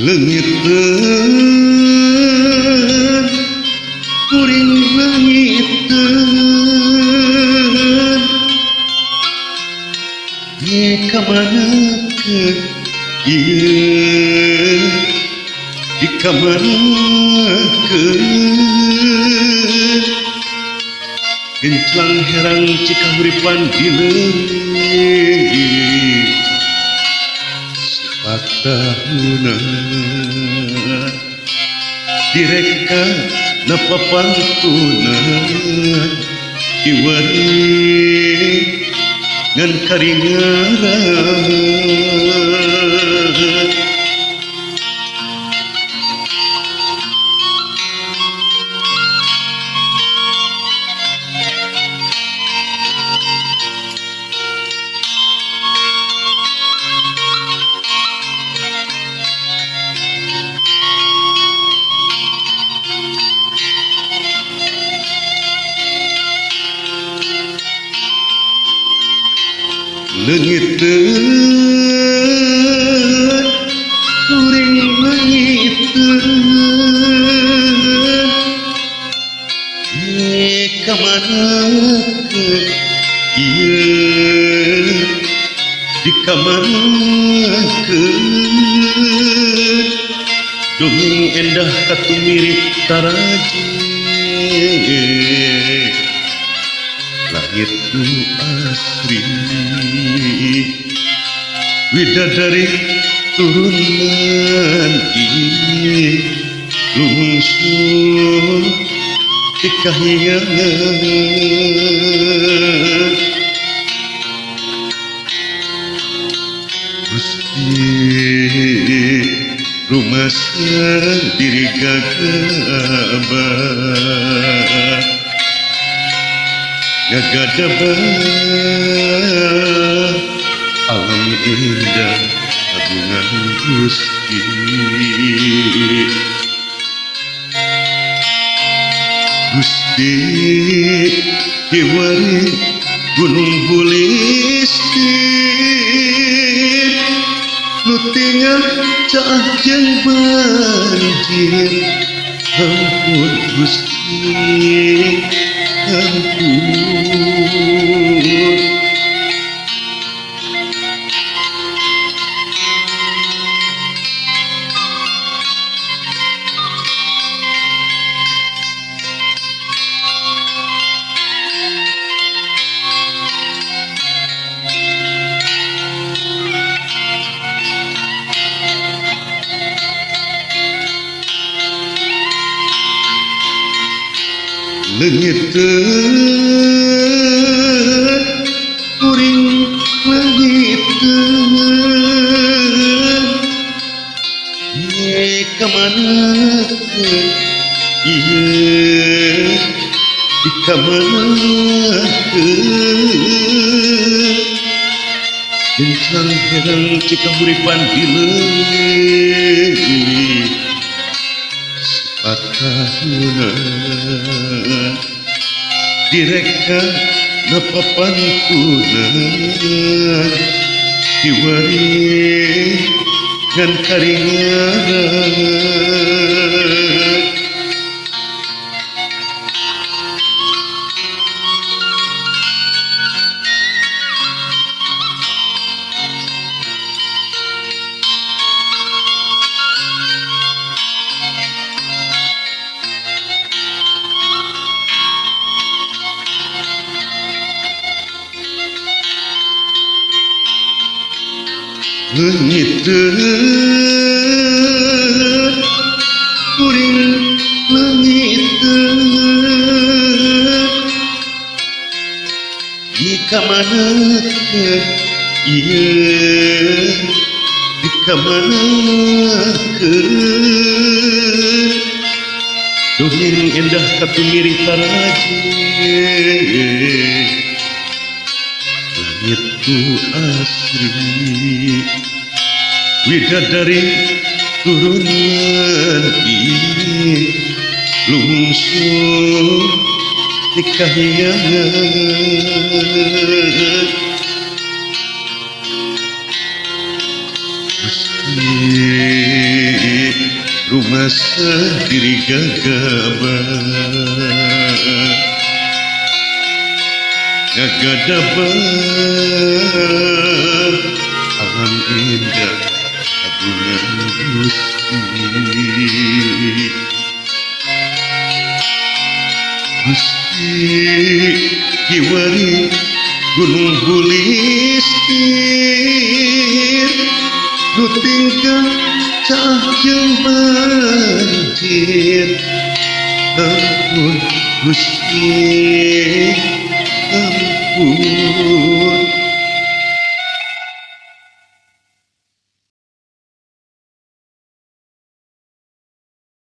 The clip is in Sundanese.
Leungiteun kuring leungiteun ye kamana ke ieu di kamana ke genclang herang cikahuripan di leungit patahunan direka napapantunan kiwari ngan karingaran leungiteun kuring leungiteun ye kamana ke ieu di kamana ke dongeng endah katumirip taraje langit nu asri widadari turunan ieu lungsuh di kahyangan Gusti rumasa diri gagabah ngagadabah alam indah agungan Gusti Gusti kiwari gunung bulisir nu tinggal caah jeung banjir ampun Gusti ampun leungiteun kuring leungiteun ye kamana ke ieu di kamana ke gencang herang cikahuripan di leungit patahunan direka napapantunan kiwari ngan karingaran leungiteun kuring leungiteun di kamana ke ieu di kamana ke dongeng endah katumirip taraje langit nu asri widadari turunan ieu lungsuh di kahyangan Gusti diri gagabah alam indah kagungan Gusti Gusti kiwari gunung bulistir nu tingkah cahjeng banjir ampun Gusti ampun